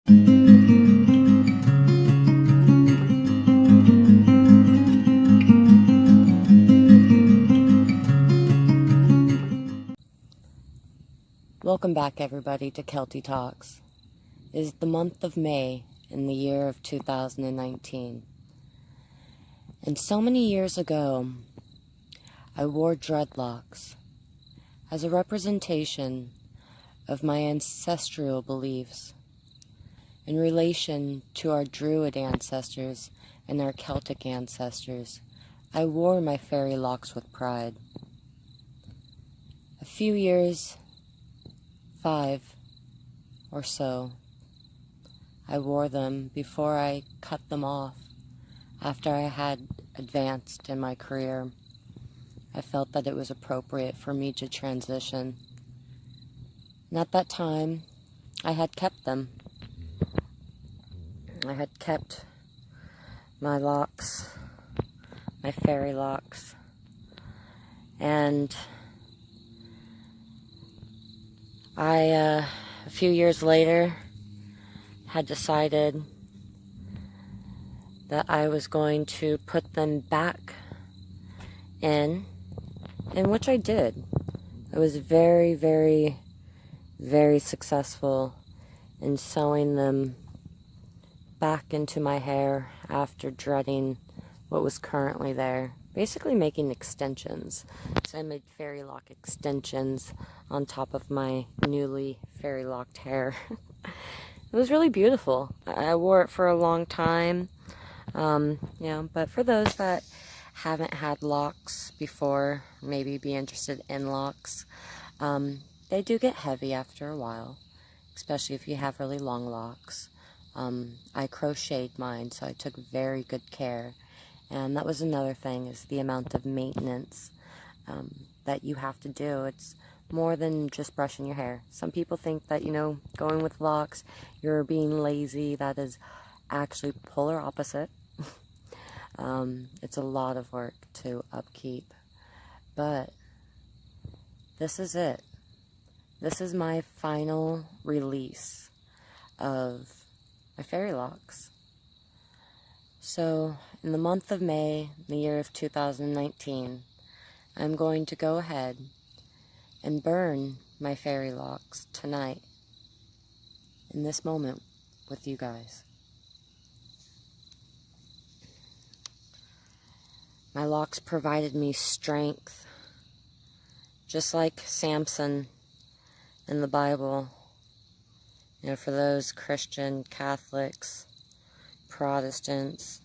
Welcome back, everybody, to Kelty Talks. It is the month of May in the year of 2019. And so many years ago, I wore dreadlocks as a representation of my ancestral beliefs in relation to our Druid ancestors and our Celtic ancestors. I wore my fairy locks with pride. A few years, 5 or so, I wore them before I cut them off after I had advanced in my career. I felt that it was appropriate for me to transition. And at that time, I had kept them. I had kept my locks, my fairy locks, and a few years later, had decided that I was going to put them back in which I did. I was very, very, very successful in sewing them back into my hair after dreading what was currently there. Basically making extensions. So I made fairy lock extensions on top of my newly fairy locked hair. It was really beautiful. I wore it for a long time. But for those that haven't had locks before, maybe be interested in locks, they do get heavy after a while, especially if you have really long locks. I crocheted mine, so I took very good care. And that was another thing, is the amount of maintenance that you have to do. It's more than just brushing your hair. Some people think that, going with locks, you're being lazy. That is actually polar opposite. It's a lot of work to upkeep. But this is it. This is my final release of my fairy locks. So, in the month of May, the year of 2019, I'm going to go ahead and burn my fairy locks tonight, in this moment, with you guys. My locks provided me strength, just like Samson in the Bible. For those Christian, Catholics, Protestants,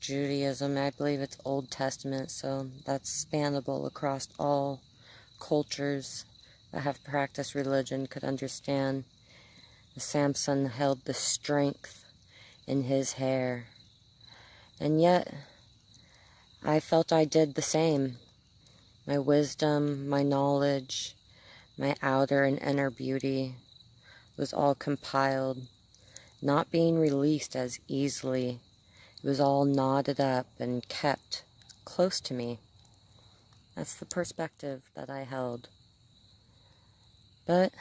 Judaism, I believe it's Old Testament, so that's spannable across all cultures that have practiced religion could understand. Samson held the strength in his hair, and yet I felt I did the same. My wisdom, my knowledge, my outer and inner beauty was all compiled, not being released as easily. It was all knotted up and kept close to me. That's the perspective that I held. But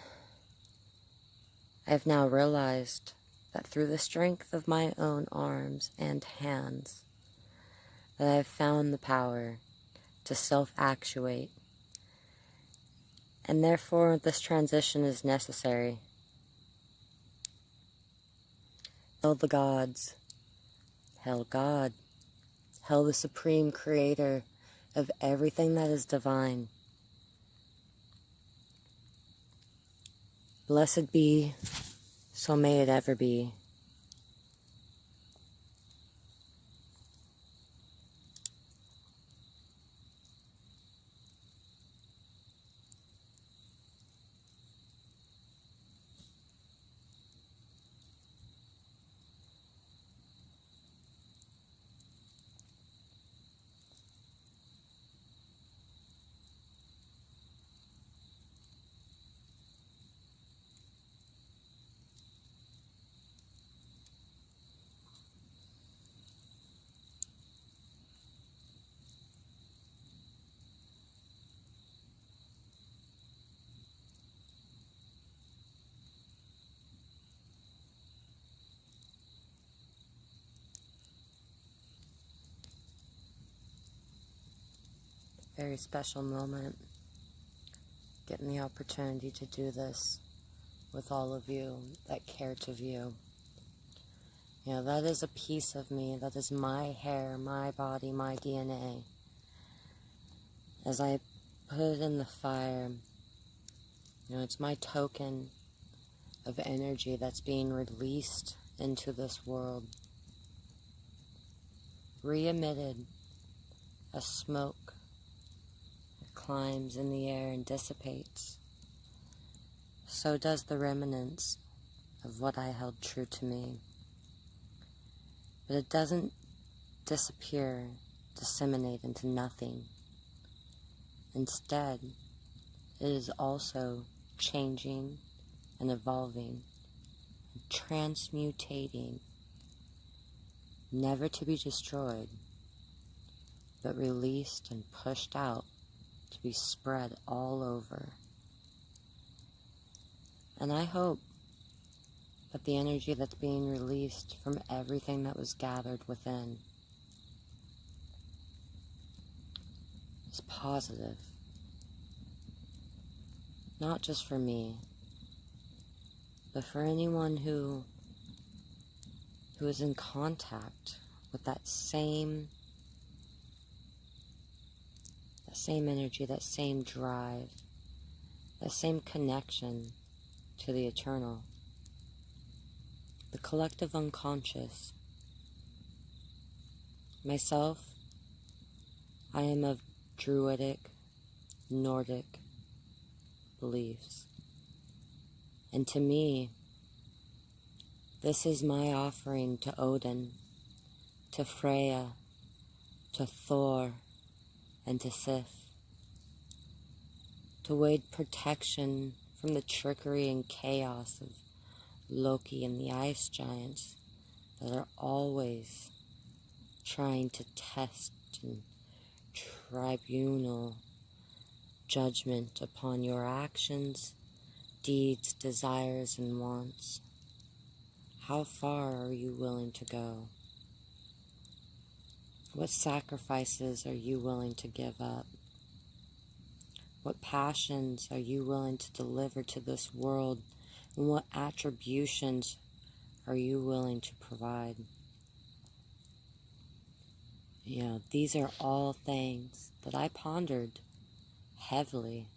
I've now realized that through the strength of my own arms and hands, that I've found the power to self-actuate. And therefore, this transition is necessary. Hail the gods, hail God, hail the supreme creator of everything that is divine. Blessed be, so may it ever be. very special moment, getting the opportunity to do this with all of you that care to view. You know, that is a piece of me, that is my hair, my body, my DNA. As I put it in the fire, you know, it's my token of energy that's being released into this world, re-emitted as smoke that climbs in the air and dissipates. So does the remnants of what I held true to me. But it doesn't disappear, disseminate into nothing. Instead, it is also changing and evolving, and transmutating, never to be destroyed, but released and pushed out to be spread all over. And I hope that the energy that's being released from everything that was gathered within is positive. Not just for me, but for anyone who is in contact with that same energy, that same drive, that same connection to the eternal. The collective unconscious. Myself, I am of Druidic, Nordic beliefs. And to me, this is my offering to Odin, to Freya, to Thor, and to Sith. To wade protection from the trickery and chaos of Loki and the ice giants that are always trying to test and tribunal judgment upon your actions, deeds, desires, and wants. How far are you willing to go? What sacrifices are you willing to give up? What passions are you willing to deliver to this world? And what attributions are you willing to provide? You know, these are all things that I pondered heavily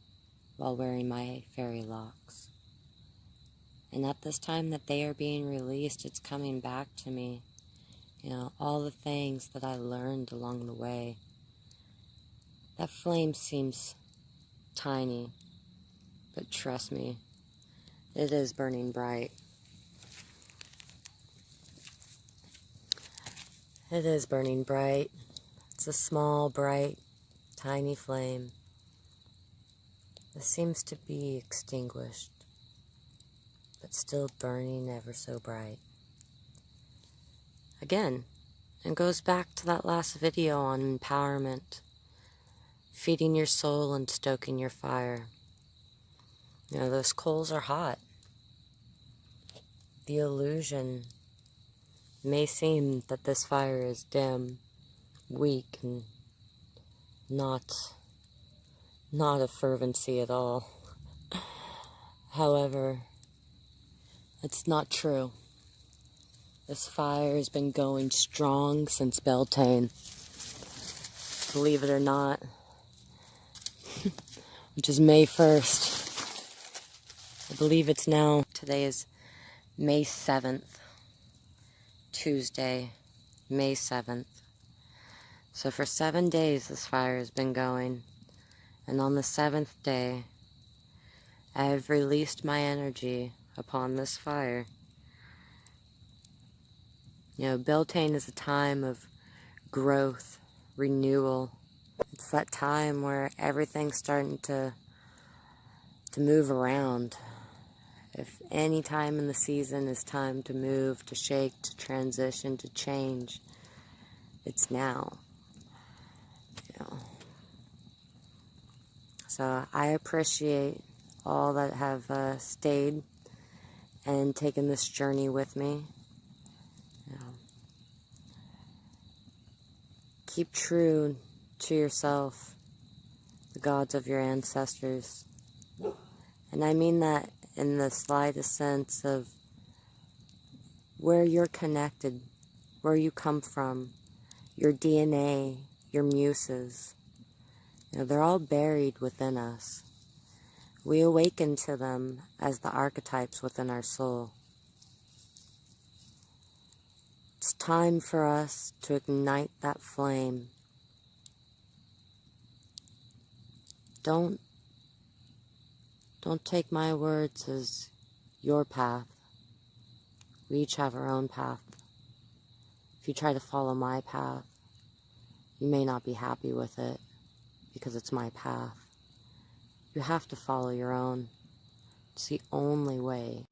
while wearing my fairy locks. And at this time that they are being released, it's coming back to me. You know, all the things that I learned along the way. That flame seems tiny, but trust me, it is burning bright. It is burning bright. It's a small, bright, tiny flame that seems to be extinguished, but still burning ever so bright. Again, it goes back to that last video on empowerment, feeding your soul and stoking your fire. You know, those coals are hot. The illusion may seem that this fire is dim, weak, and not of fervency at all. However, it's not true. This fire has been going strong since Beltane. Believe it or not, which is May 1st. I believe it's now. Today is May 7th, Tuesday, May 7th. So for 7 days this fire has been going. And on the 7th day, I have released my energy upon this fire. You know, Beltane is a time of growth, renewal. It's that time where everything's starting to move around. If any time in the season is time to move, to shake, to transition, to change, it's now. You know. So I appreciate all that have stayed and taken this journey with me. You know, keep true to yourself. gods of your ancestors. And I mean that in the slightest sense of where you're connected, where you come from, your DNA, your muses. You know, they're all buried within us. We awaken to them as the archetypes within our soul. It's time for us to ignite that flame. Don't take my words as your path. We each have our own path. If you try to follow my path, you may not be happy with it because it's my path. You have to follow your own. It's the only way.